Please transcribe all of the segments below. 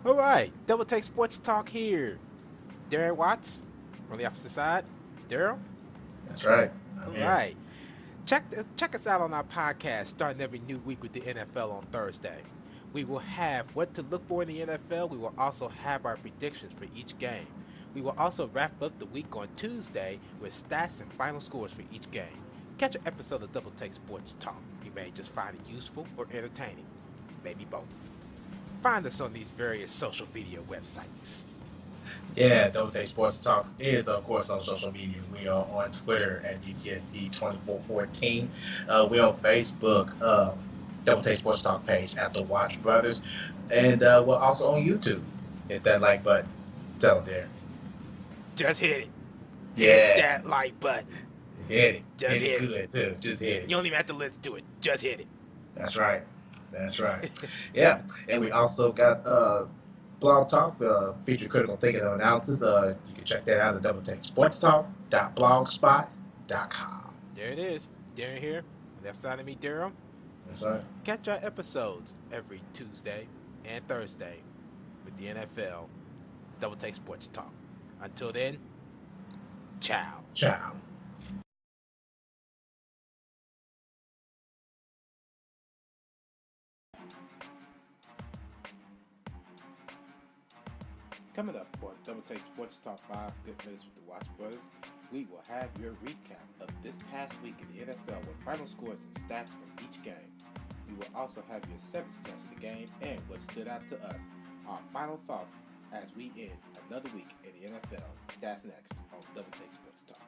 All right, Double Take Sports Talk here. Darren Watts on the opposite side. Daryl. That's right. All I'm here. right, check us out on our podcast starting every new week with the NFL on Thursday. We will have what to look for in the NFL. We will also have our predictions for each game. We will also wrap up the week on Tuesday with stats and final scores for each game. Catch an episode of Double Take Sports Talk. You may just find it useful or entertaining, maybe both. Find us on these various social media websites. Yeah, Double Take Sports Talk is, of course, on social media. We are on Twitter at DTST2414. We're on Facebook, Double Take Sports Talk page at the Watch Brothers. And we're also on YouTube. Hit that like button. Tell them there. Just hit it. Hit Yeah, that like button. hit it. Just Hit it hit it. good, too. Just hit it. You don't even have to listen to it. Just hit That's right. That's right. it. Yeah, and we also got Blog Talk feature critical thinking and analysis. You can check that out at doubleTakeSportsTalk.blogspot.com. There it is. Darren here. Left side of me, Daryl. That's right. Catch our episodes every Tuesday and Thursday with the NFL Double Take Sports Talk. Until then, ciao. Ciao. Coming up on Double Take Sports Talk 5 Good Minutes with the Watch Brothers, we will have your recap of this past week in the NFL with final scores and stats from each game. We will also have your 7 stats of the game and what stood out to us, our final thoughts as we end another week in the NFL. That's next on Double Take Sports Talk.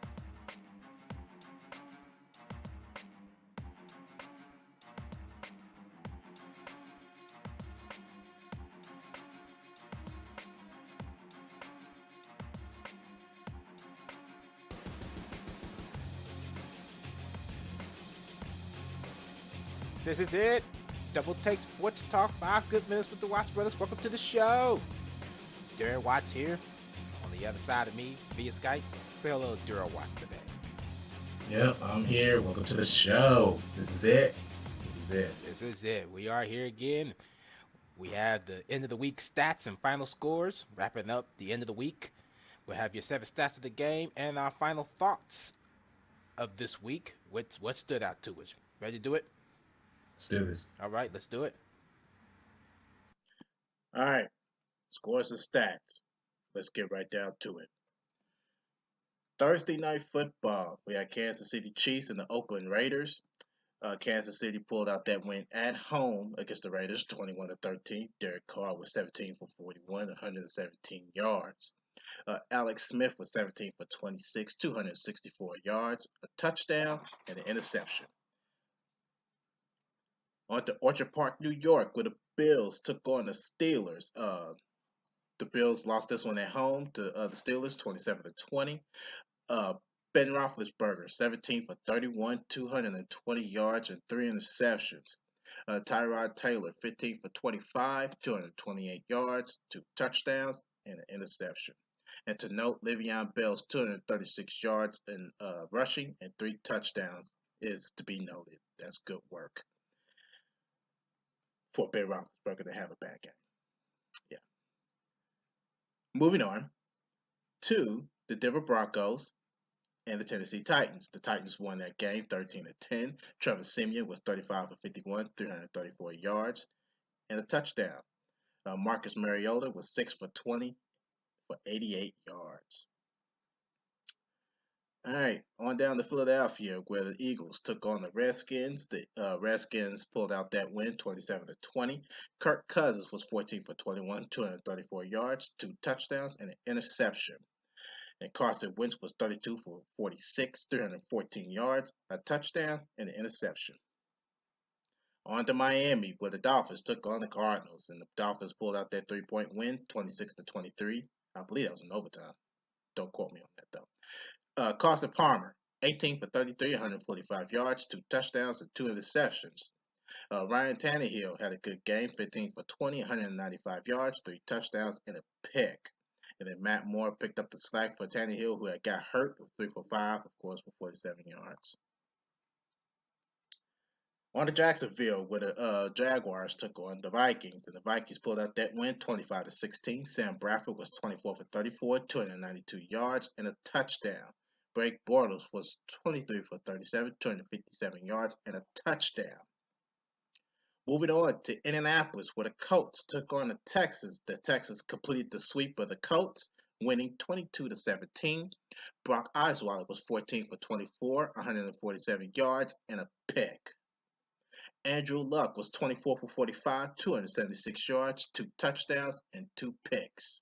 This is it. Double Take Sports Talk 5 Good Minutes with the Watch Brothers. Welcome to the show. Darren Watts here. On the other side of me via Skype. Say hello to Daryl Watts today. Yep, I'm here. Welcome to the show. This is it. This is it. This is it. We are here again. We have the end of the week stats and final scores, wrapping up the end of the week. We'll have your 7 stats of the game and our final thoughts of this week. What stood out to us? Ready to do it? Let's do this. All right, let's do it. All right, scores and stats. Let's get right down to it. Thursday night football. We had Kansas City Chiefs and the Oakland Raiders. Kansas City pulled out that win at home against the Raiders, 21-13. Derek Carr was 17 for 41, 117 yards. Alex Smith was 17 for 26, 264 yards, a touchdown, and an interception. On to Orchard Park, New York, where the Bills took on the Steelers. The Bills lost this one at home to the Steelers, 27-20. Uh, Ben Roethlisberger, 17 for 31, 220 yards and 3 interceptions. Tyrod Taylor, 15 for 25, 228 yards, 2 touchdowns, and an interception. And to note, Le'Veon Bell's 236 yards in rushing and 3 touchdowns is to be noted. That's good work for Ben Roethlisberger to have a bad game. Yeah. Moving on to the Denver Broncos and the Tennessee Titans. The Titans won that game 13-10. Trevor Siemian was 35 for 51, 334 yards, and a touchdown. Marcus Mariota was 6 for 20 for 88 yards. All right, on down to Philadelphia, where the Eagles took on the Redskins. The Redskins pulled out that win, 27-20. Kirk Cousins was 14 for 21, 234 yards, 2 touchdowns, and an interception. And Carson Wentz was 32 for 46, 314 yards, a touchdown, and an interception. On to Miami, where the Dolphins took on the Cardinals, and the Dolphins pulled out that 3-point win, 26-23. I believe that was in overtime. Don't quote me on that though. Carson Palmer, 18 for 33, 145 yards, 2 touchdowns, and 2 interceptions. Ryan Tannehill had a good game, 15 for 20, 195 yards, 3 touchdowns, and a pick. And then Matt Moore picked up the slack for Tannehill, who had got hurt, with 3 for 5, of course, for 47 yards. On to Jacksonville, where the Jaguars took on the Vikings, and the Vikings pulled out that win 25-16. Sam Bradford was 24 for 34, 292 yards, and a touchdown. Blake Bortles was 23 for 37, 257 yards, and a touchdown. Moving on to Indianapolis, where the Colts took on the Texans. The Texans completed the sweep of the Colts, winning 22-17. Brock Osweiler was 14 for 24, 147 yards, and a pick. Andrew Luck was 24 for 45, 276 yards, 2 touchdowns, and 2 picks.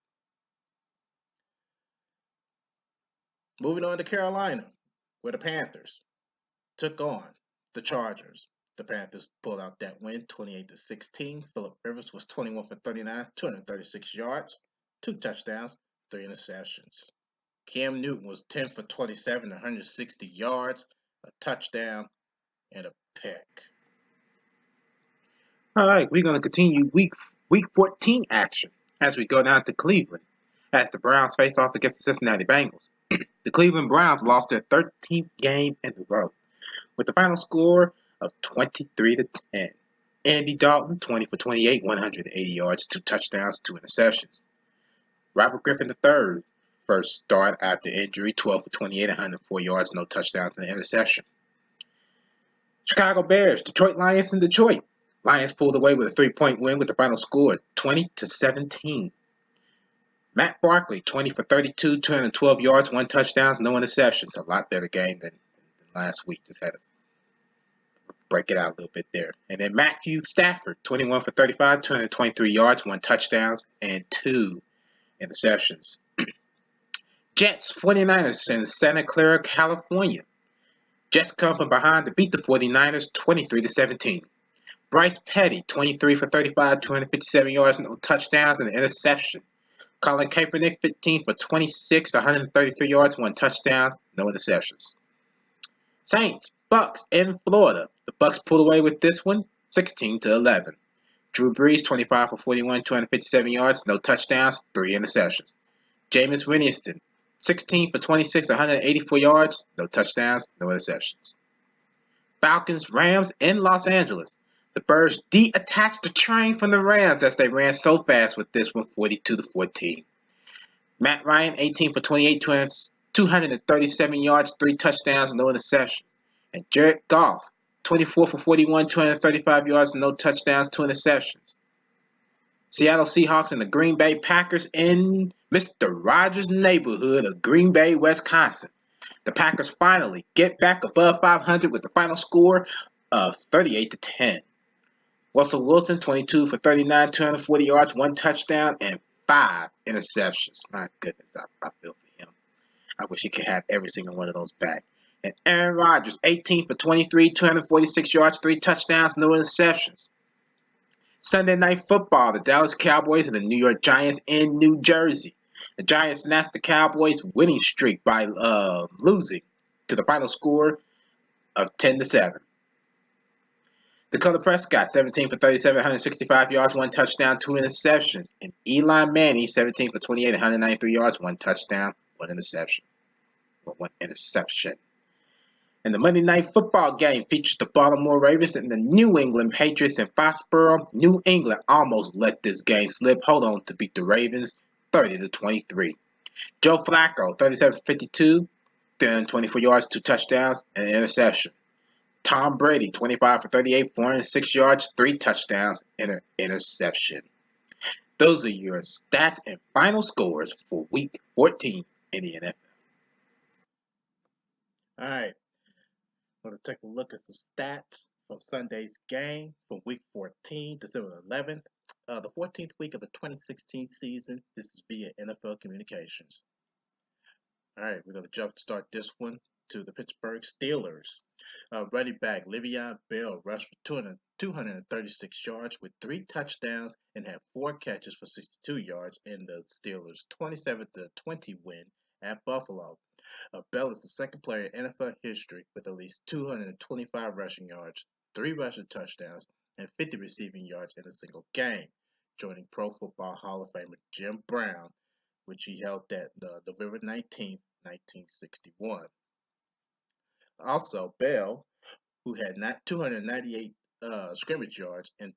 Moving on to Carolina, where the Panthers took on the Chargers. The Panthers pulled out that win 28-16. Philip Rivers was 21 for 39, 236 yards, 2 touchdowns, 3 interceptions. Cam Newton was 10 for 27, 160 yards, a touchdown, and a pick. All right, we're going to continue week 14 action as we go down to Cleveland as the Browns face off against the Cincinnati Bengals. The Cleveland Browns lost their 13th game in a row with the final score of 23-10. Andy Dalton, 20 for 28, 180 yards, 2 touchdowns, 2 interceptions. Robert Griffin III, first start after injury, 12 for 28, 104 yards, no touchdowns, and an interception. Chicago Bears, Detroit Lions in Detroit. Lions pulled away with a 3-point win with the final score 20-17. Matt Barkley, 20 for 32, 212 yards, 1 touchdown, no interceptions. A lot better game than last week. Just had to break it out a little bit there. And then Matthew Stafford, 21 for 35, 223 yards, 1 touchdown, and 2 interceptions. Jets, 49ers in Santa Clara, California. Jets come from behind to beat the 49ers 23-17. Bryce Petty, 23 for 35, 257 yards, no touchdowns, and an interception. Colin Kaepernick, 15 for 26, 133 yards, 1 touchdown, no interceptions. Saints, Bucks in Florida. The Bucks pulled away with this one, 16-11. Drew Brees, 25 for 41, 257 yards, no touchdowns, 3 interceptions. Jameis Winston, 16 for 26, 184 yards, no touchdowns, no interceptions. Falcons, Rams in Los Angeles. The Birds detached the train from the Rams as they ran so fast with this one, 42-14. Matt Ryan, 18 for 28, 237 yards, 3 touchdowns, no interceptions. And Jared Goff, 24 for 41, 235 yards, no touchdowns, 2 interceptions. Seattle Seahawks and the Green Bay Packers in Mr. Rogers' neighborhood of Green Bay, Wisconsin. The Packers finally get back above 500 with the final score of 38-10. Russell Wilson, 22 for 39, 240 yards, 1 touchdown, and 5 interceptions. My goodness, I feel for him. I wish he could have every single one of those back. And Aaron Rodgers, 18 for 23, 246 yards, 3 touchdowns, no interceptions. Sunday Night Football, the Dallas Cowboys and the New York Giants in New Jersey. The Giants snatched the Cowboys' winning streak by losing to the final score of 10-7. Dakota Prescott, 17 for 37, 165 yards, 1 touchdown, 2 interceptions. And Eli Manning, 17 for 28, 193 yards, 1 touchdown, 1 interception. And the Monday Night Football game features the Baltimore Ravens and the New England Patriots in Foxborough. New England almost let this game slip. Hold on to beat the Ravens 30-23. Joe Flacco, 37 for 52, 324 yards, 2 touchdowns, and an interception. Tom Brady, 25 for 38, 406 yards, 3 touchdowns, and an interception. Those are your stats and final scores for Week 14 in the NFL. All right. Going to take a look at some stats from Sunday's game from Week 14, December 11th, the 14th week of the 2016 season. This is via NFL Communications. All right, we're going to start this one to the Pittsburgh Steelers. Running back Le'Veon Bell rushed for 236 yards with 3 touchdowns and had 4 catches for 62 yards in the Steelers' 27-20 win at Buffalo. Bell is the second player in NFL history with at least 225 rushing yards, 3 rushing touchdowns, and 50 receiving yards in a single game, joining Pro Football Hall of Famer Jim Brown, which he held that November 19, 1961. Also, Bell, who had 298 scrimmage yards in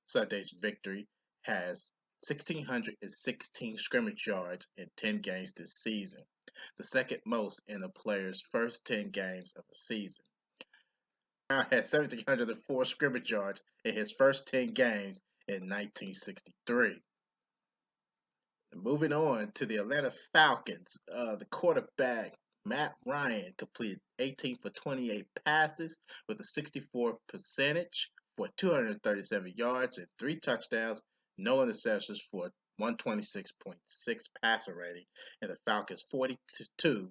Sunday's victory, has 1,616 scrimmage yards in 10 games this season, the second most in a player's first 10 games of a season. Brown had 1,704 scrimmage yards in his first 10 games in 1963. Moving on to the Atlanta Falcons, the quarterback Matt Ryan completed 18 for 28 passes with a 64 percentage for 237 yards and 3 touchdowns, no interceptions for 126.6 passer rating in the Falcons' 42-14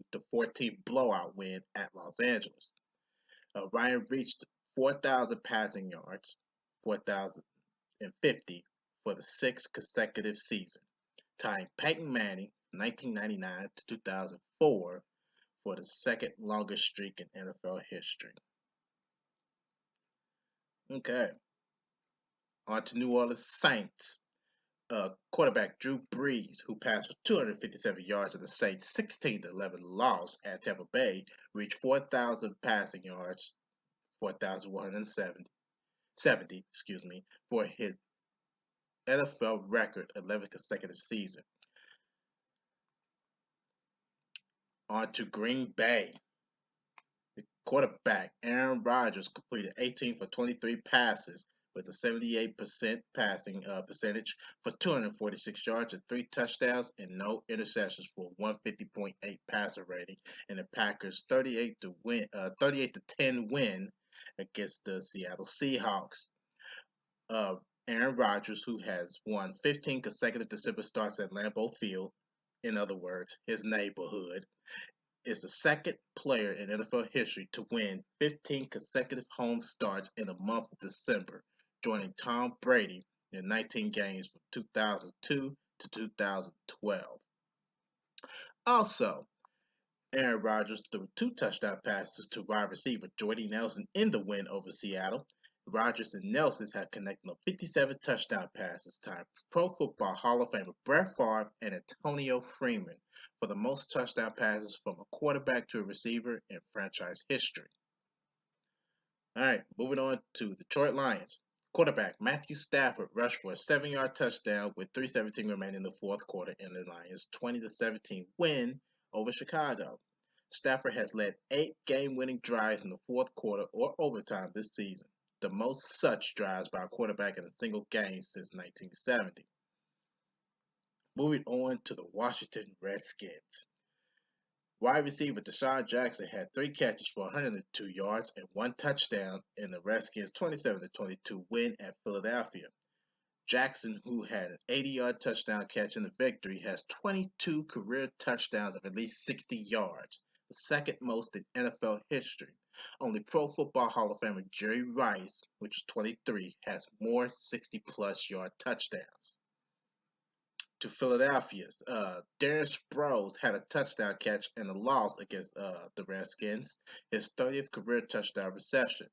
blowout win at Los Angeles. Ryan reached 4,000 passing yards, 4,050 for the sixth consecutive season, tying Peyton Manning 1999 to 2004 for the second longest streak in NFL history. Okay, on to New Orleans Saints. Quarterback Drew Brees, who passed for 257 yards in the Saints' 16-11 loss at Tampa Bay, reached 4,000 passing yards, 4,170, for his NFL record 11th consecutive season. On to Green Bay. The quarterback Aaron Rodgers completed 18 for 23 passes with a 78% passing percentage for 246 yards and 3 touchdowns and no interceptions for 150.8 passer rating in the Packers' 38-10 win against the Seattle Seahawks. Aaron Rodgers, who has won 15 consecutive December starts at Lambeau Field, in other words, his neighborhood, is the second player in NFL history to win 15 consecutive home starts in the month of December, joining Tom Brady in 19 games from 2002 to 2012. Also, Aaron Rodgers threw 2 touchdown passes to wide receiver Jordy Nelson in the win over Seattle. Rodgers and Nelson have connected on 57 touchdown passes, tied Pro Football Hall of Famer Brett Favre and Antonio Freeman for the most touchdown passes from a quarterback to a receiver in franchise history. All right, moving on to Detroit Lions. Quarterback Matthew Stafford rushed for a 7-yard touchdown with 3:17 remaining in the fourth quarter in the Lions' 20-17 win over Chicago. Stafford has led 8 game-winning drives in the fourth quarter or overtime this season, the most such drives by a quarterback in a single game since 1970. Moving on to the Washington Redskins. Wide receiver Deshaun Jackson had 3 catches for 102 yards and 1 touchdown in the Redskins' 27-22 win at Philadelphia. Jackson, who had an 80-yard touchdown catch in the victory, has 22 career touchdowns of at least 60 yards, the second most in NFL history. Only Pro Football Hall of Famer Jerry Rice, which is 23, has more 60-plus yard touchdowns. To Philadelphia's, Darren Sproles had a touchdown catch in a loss against the Redskins, his 30th career touchdown reception.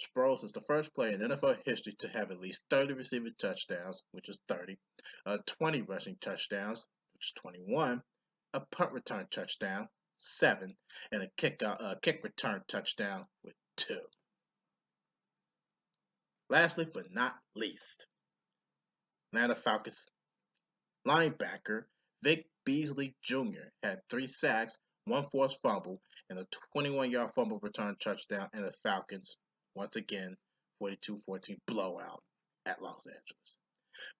Sproles is the first player in NFL history to have at least 30 receiving touchdowns, which is 30, 20 rushing touchdowns, which is 21, a punt return touchdown, 7, and a kick return touchdown with 2. Lastly, but not least, Atlanta Falcons linebacker Vic Beasley Jr. had 3 sacks, 1 forced fumble, and a 21-yard fumble return touchdown in the Falcons, once again, 42-14 blowout at Los Angeles.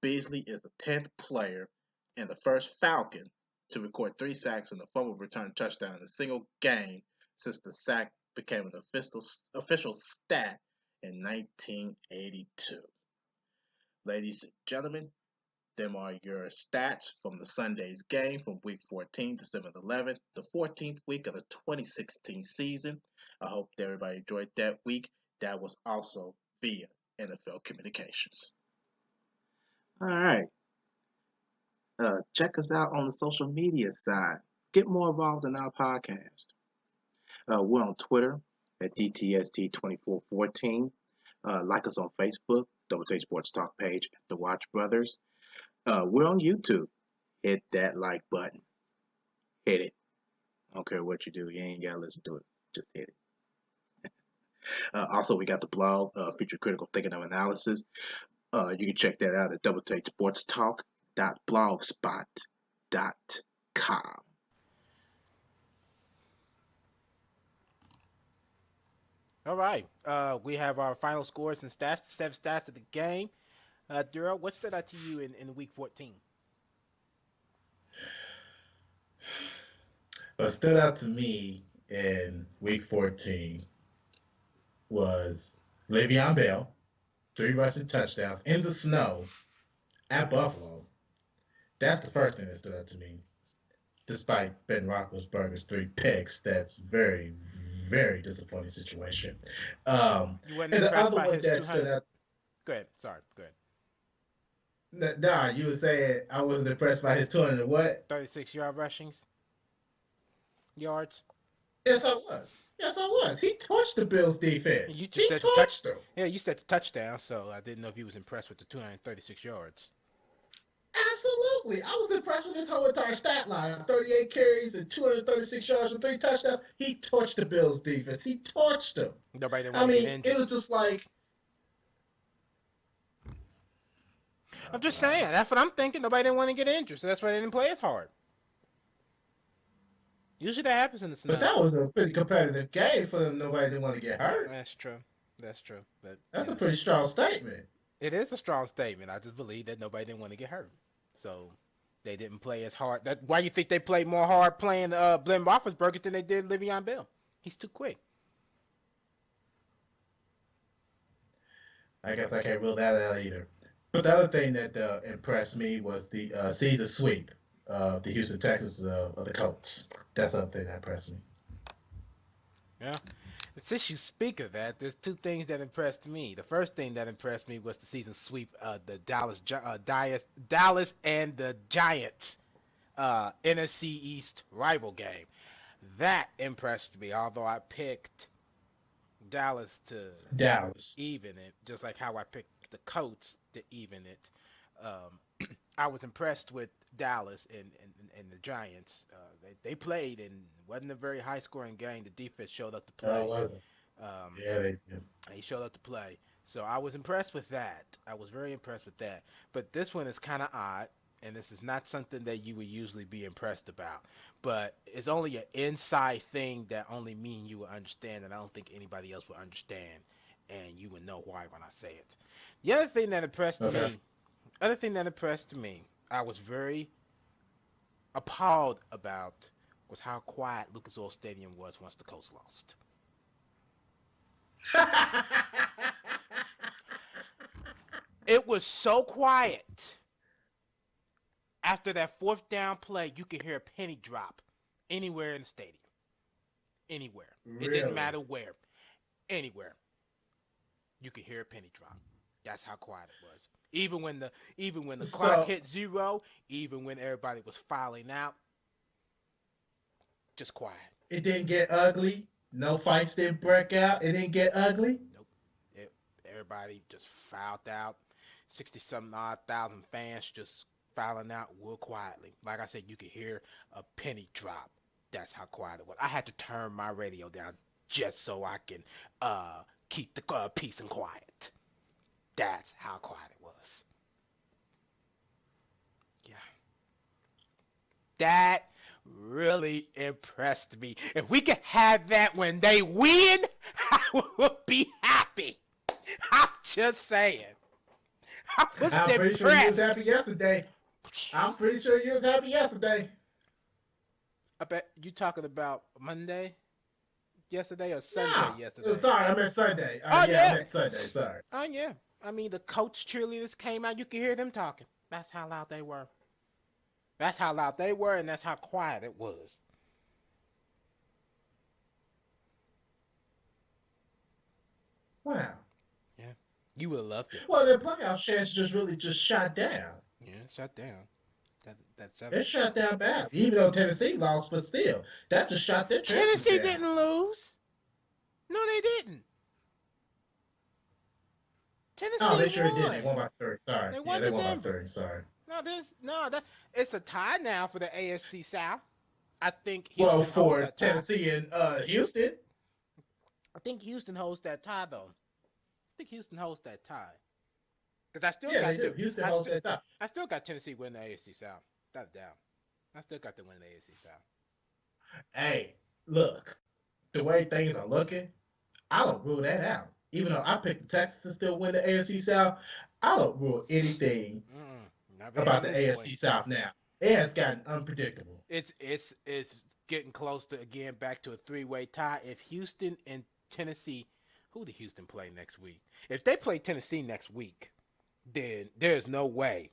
Beasley is the 10th player and the first Falcon to record 3 sacks and a fumble return touchdown in a single game since the sack became an official stat in 1982. Ladies and gentlemen, them are your stats from the Sunday's game from Week 14, December 11th, the 14th week of the 2016 season. I hope that everybody enjoyed that week. That was also via NFL Communications. All right. Check us out on the social media side. Get more involved in our podcast. We're on Twitter at DTST2414. Like us on Facebook, Double Take Sports Talk page at The Watch Brothers. We're on YouTube. Hit that like button. Hit it. I don't care what you do. You ain't got to listen to it. Just hit it. Also, we got the blog, Future Critical Thinking of Analysis. You can check that out at doubletakesportstalk.blogspot.com. All right. We have our final scores and stats, seven stats of the game. Duro, what stood out to you in week 14? What stood out to me in week 14 was Le'Veon Bell, 3 rushing touchdowns in the snow at Buffalo. That's the first thing that stood out to me. Despite Ben Roethlisberger's 3 picks, that's very, very disappointing situation. You weren't And the impressed other by one his that stood 200. out, Go ahead. Sorry. Go ahead. nah, you were saying I wasn't impressed by his 200 what? 36-yard rushings yards. Yes, I was. Yes, I was. He torched the Bills defense. You just He said the touch. torched them. Yeah, you said the touchdown, so I didn't know if you was impressed with the 236 yards. Absolutely. I was impressed with his whole entire stat line. 38 carries and 236 yards and 3 touchdowns. He torched the Bills defense. He torched them. Nobody didn't I want to get mean, it injured. was just like, I'm just saying. That's what I'm thinking. Nobody didn't want to get injured, so that's why they didn't play as hard. Usually that happens in the snow. but that was a pretty competitive game for them. Nobody didn't want to get hurt. That's true. That's true. But That's you a know, pretty strong statement. it is a strong statement. I just believe that nobody didn't want to get hurt, so they didn't play as hard. That why you think they played more hard playing Ben Roethlisberger than they did Le'Veon Bell? He's too quick. I guess I can't rule that out either. But the other thing that impressed me was the season sweep of the Houston Texans of the Colts. That's the other thing that impressed me. Yeah. Since you speak of that, there's two things that impressed me. The first thing that impressed me was the season sweep of the Dallas and the Giants NFC East rival game. That impressed me, although I picked Dallas to Dallas. even it, just like how I picked the Colts to even it. I was impressed with Dallas and the Giants. They played and wasn't a very high scoring game. The defense showed up to No, play. it wasn't. Yeah, they did. He showed up to play. So I was impressed with that. I was very impressed with that. But this one is kind of odd, and this is not something that you would usually be impressed about. But it's only an inside thing that only me and you will understand, and I don't think anybody else will understand, and you would know why when I say it. The other thing that impressed Okay. me, I was very appalled about was how quiet Lucas Oil Stadium was once the Colts lost. It was so quiet after that fourth down play, you could hear a penny drop anywhere in the stadium. Anywhere. It didn't Really? matter where. Anywhere. You could hear a penny drop. That's how quiet it was. Even when the clock So, hit zero, even when everybody was filing out, just quiet. it didn't get ugly. No fights didn't break out. It didn't get ugly. Nope. Everybody just filed out. 60 something odd thousand fans just filing out real quietly. Like I said, you could hear a penny drop. That's how quiet it was. I had to turn my radio down just so I can keep the peace and quiet. That's how quiet it was. Yeah. That really impressed me. If we could have that when they win, I would be happy. I'm just saying. I was I'm pretty sure you was impressed. happy yesterday. I'm pretty sure you was happy yesterday. I bet you talking about Monday yesterday or Sunday No, yesterday. sorry, I meant Sunday. Oh, Yeah, yeah. I meant Sunday. Sorry. Oh yeah. I mean the coach cheerleaders came out, you could hear them talking. That's how loud they were. That's how loud they were and that's how quiet it was. Wow. Yeah. You would have loved it. Well, the playoff chance just really just shot down. Yeah, shut down. That's It shut down bad. Even though Tennessee lost, but still, that just shot their chances Tennessee down. didn't lose. No, they didn't. Tennessee Oh, they sure won. did. They won by 30. Sorry. They Yeah, won they to won by Denver. 30. Sorry. That it's a tie now for the AFC South. I think Well, Houston holds for that tie. Tennessee and Houston. I think Houston holds that tie though. I think Houston holds that tie because I still Yeah, they got do. them. Houston holds that top. I still got Tennessee winning the AFC South. Without a doubt. I still got them winning the AFC South. Hey, look, the way things are looking, I don't rule that out. Even though I picked the Texans to still win the AFC South, I don't rule anything Not about behind the this boy. AFC South now. It has gotten unpredictable. It's getting close to again back to a three-way tie. If Houston and Tennessee, who do Houston play next week? If they play Tennessee next week, then there's no way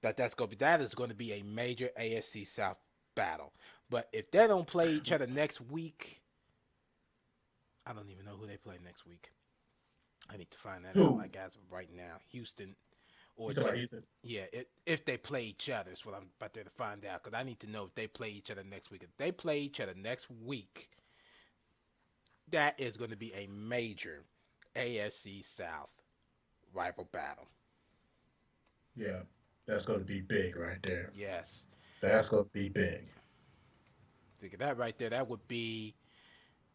that is going to be a major AFC South battle. But if they don't play each other next week, I don't even know who they play next week. I need to find that out Who? like as of right now. Houston or You talking about Tennessee. Houston? Yeah, if they play each other is what I'm about to find out because I need to know if they play each other next week. If they play each other next week, that is going to be a major AFC South rival battle. Yeah, that's going to be big right there. Yes. That's going to be big. Figure that right there. That would be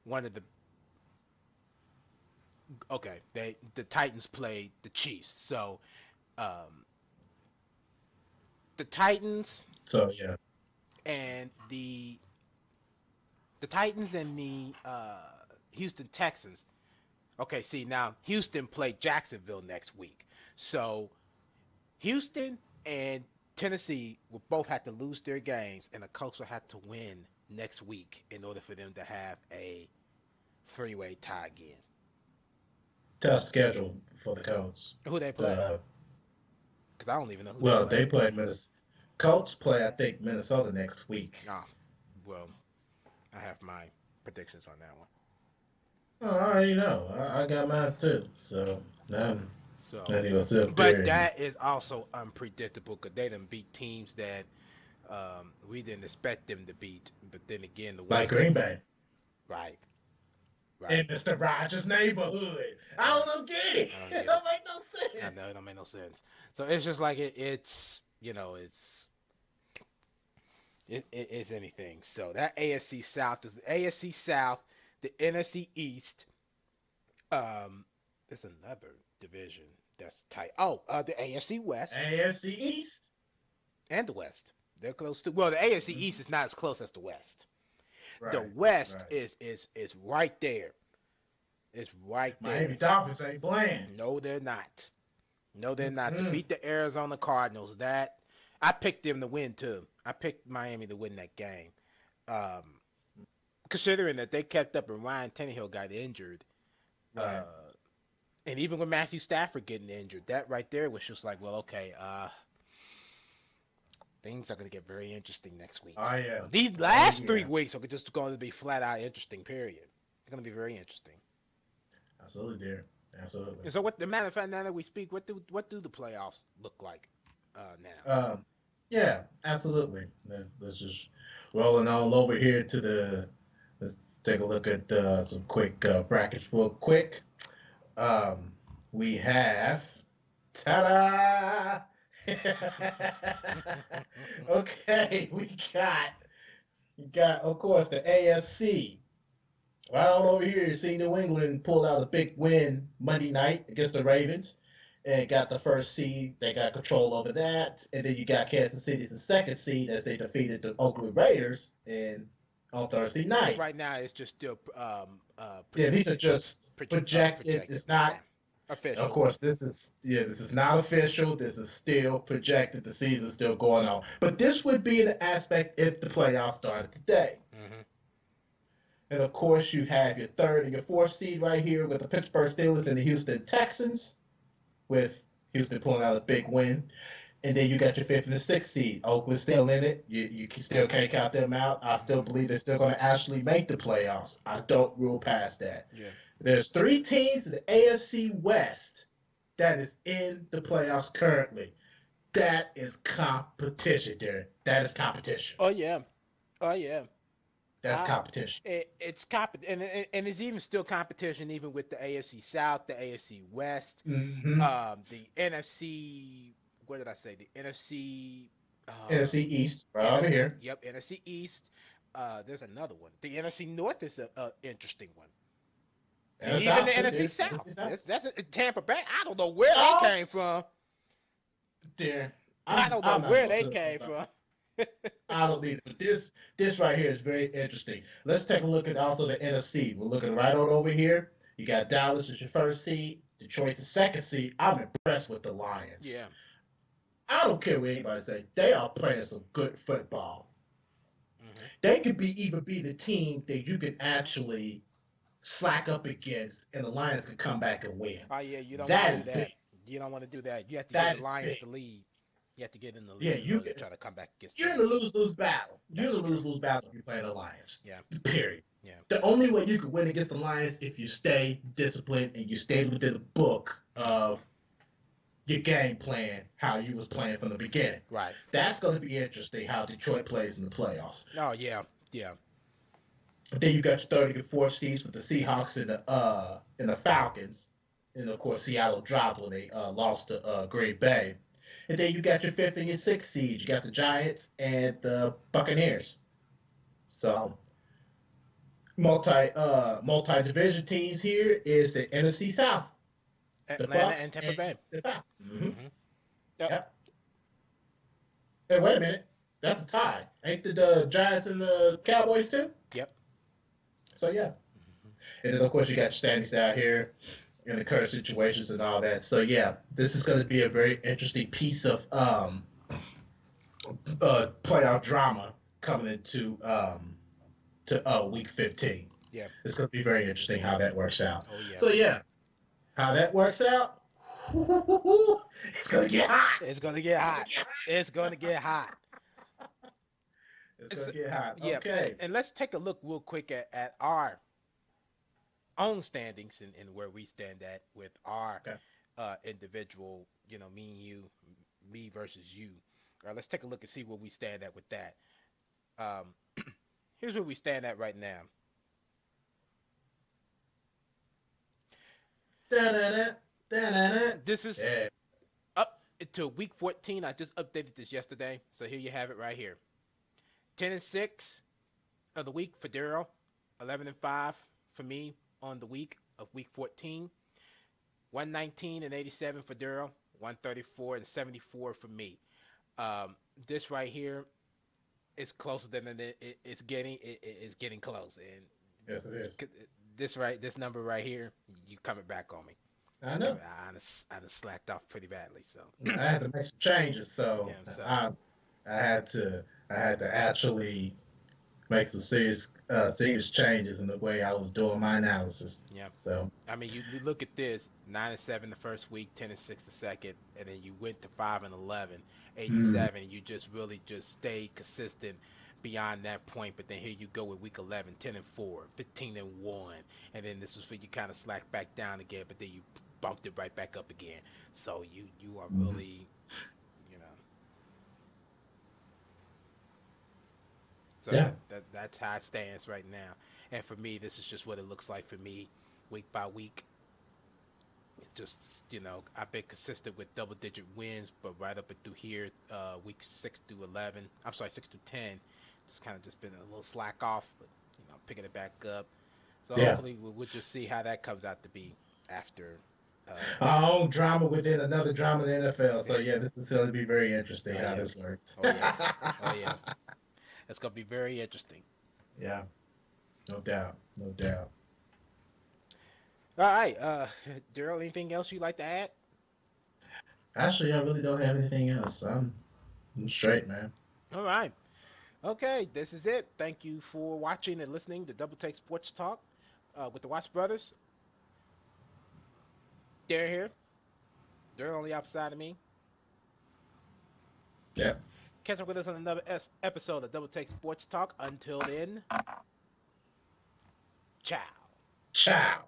one of the okay. The Titans played the Chiefs, so um, the Titans So yeah, and the Titans and the Houston Texans. Okay, see now Houston played Jacksonville next week, so Houston and Tennessee will both have to lose their games, and the Colts will have to win next week in order for them to have a three-way tie again. tough schedule for the Colts. Who they play? Uh, Because I don't even know who they well, play. they play Minnesota. Colts play, I think, Minnesota next week. Ah, well, I have my predictions on that one. Oh, I already know. I got mine too. So I'm So, not even sit up but there. that is also unpredictable because they done beat teams that we didn't expect them to beat. But then again, the Like ones that Green Bay right, right, in Mister Rogers' neighborhood. I right. don't get it. I don't It get it. don't make no I know sense. it don't make no sense. So it's just like it's it's anything. So that ASC South is the ASC South, the NFC East. There's another division that's tight. Oh, the AFC West AFC East. and the West. They're close to. Well, the AFC Mhm. East is not as close as the West. The Right, West right. is right there. It's right Miami there. Dolphins ain't playing. No, they're not. No, they're not. To Mm-mm. beat the Arizona Cardinals, that I picked them to win too. I picked Miami to win that game. Um, Considering that they kept up and Ryan Tannehill got injured, uh, Right. and even with Matthew Stafford getting injured, that right there was just like, well, okay, things are going to get very interesting next week. Oh yeah. These Oh last three yeah. weeks are just going to be flat out interesting. Period. It's going to be very interesting. Absolutely, dear. Absolutely. And so, what the matter of fact, now that we speak, what do the playoffs look like now? Yeah, absolutely. Let's just rolling all over here to the. Let's take a look at some quick brackets real quick. Um, we have ta-da! Okay, we got of course the AFC. Right on over here, you see New England pulled out a big win Monday night against the Ravens and got the first seed. They got control over that. And then you got Kansas City, the second seed, as they defeated the Oakland Raiders on Thursday night. Right now, it's just still Yeah, these are just projected. It's not, yeah, official. of course, this is not official. This is still projected. The season's still going on. But this would be an aspect if the playoffs started today. Mm-hmm. And of course, you have your third and your fourth seed right here with the Pittsburgh Steelers and the Houston Texans, with Houston pulling out a big win. And then you got your fifth and the sixth seed. Oakland still in it. You still can't count them out. I still believe they're still going to actually make the playoffs. I don't rule past that. Yeah. There's three teams in the AFC West that is in the playoffs currently. That is competition, there. That is competition. Oh yeah. Oh yeah. That's competition. It's and it's even still competition even with the AFC South, the AFC West, Mm-hmm. the NFC. What did I say? The NFC. NFC East, right over here. Yep, NFC East. There's another one. The NFC North is a interesting one. And even the NFC South. That's Tampa Bay. I don't know where they came from. There, I don't know I'm not where gonna they sit came about. from. I don't need it. But this right here is very interesting. Let's take a look at also the NFC. We're looking right on over here. You got Dallas as your first seed, Detroit's the second seed. I'm impressed with the Lions. Yeah. I don't care what anybody say. They are playing some good football. Mm-hmm. They could even be the team that you can actually slack up against, and the Lions can come back and win. Oh yeah, you don't want That to do is big. that. You don't want to do that. You have to give That the is Lions big. the lead. You have to get in the Yeah, lead in order to try to come back against you're them. in a lose-lose battle. You're That's in a true. lose-lose battle if you play the Lions. Yeah. Period. Yeah. The only way you could win against the Lions if you stay disciplined and you stay within the book of your game plan, how you was playing from the beginning. Right. That's going to be interesting how Detroit plays in the playoffs. Oh yeah. Yeah. Then you got your third and fourth seeds with the Seahawks and the Falcons, and of course Seattle dropped when they lost to Green Bay. And then you got your fifth and your sixth seeds. You got the Giants and the Buccaneers. So multi division teams here is the NFC South, the Atlanta Bucks and Tampa and Bay. the Falcons. Mm-hmm. Mm-hmm. Yep. Yep. Hey, wait a minute. That's a tie. Ain't the Giants and the Cowboys too? Yep. So yeah. Mm-hmm. And then of course you got your standings down here in the current situations and all that. So yeah, this is going to be a very interesting piece of playoff drama coming into week 15. Yeah. It's going to be very interesting how that works out. Oh yeah. So yeah, how that works out, it's going to get hot. It's gonna get hot. It's gonna get hot. It's going to get hot. Yeah. Okay. And let's take a look real quick at our own standings and where we stand at with our individual, me and you, me versus you. Let's take a look and see where we stand at with that. Here's where we stand at right now. This is up to week 14. I just updated this yesterday, so here you have it right here. 10-6 of the week for Daryl, 11-5 for me on the week of week 14. 119-87 for Daryl, 134-74 for me. This right here is closer than it's getting. It's getting close, and yes, it is. This number right here, you coming back on me. I know. I done slacked off pretty badly, so I had to make some changes. So, yeah, so. I had to actually make some serious changes in the way I was doing my analysis. Yeah. So I mean, you look at this: 9-7 the first week, 10-6 the second, and then you went to 5-11, 8-7. You just really just stayed consistent beyond that point. But then here you go with week 11, 10-4, 15-1, and then this was for you kind of slack back down again. But then you bumped it right back up again. So you are really, So yeah. that's how it stands right now. And for me, this is just what it looks like for me week by week. Just, I've been consistent with double-digit wins, but right up through here, week 6 through 11, I'm sorry, 6 through 10, just kind of just been a little slack off, but, picking it back up. So hopefully we'll just see how that comes out to be after. Our own drama within another drama in the NFL. So yeah, this is going to be very interesting how this works. Oh yeah. It's going to be very interesting. Yeah, no doubt. All right, Daryl, anything else you'd like to add? Actually, I really don't have anything else. I'm straight, man. All right. Okay, this is it. Thank you for watching and listening to Double Take Sports Talk with the Watts Brothers. They're here. They're on the outside of me. Yeah. Catch up with us on another episode of Double Take Sports Talk. Until then, ciao. Ciao.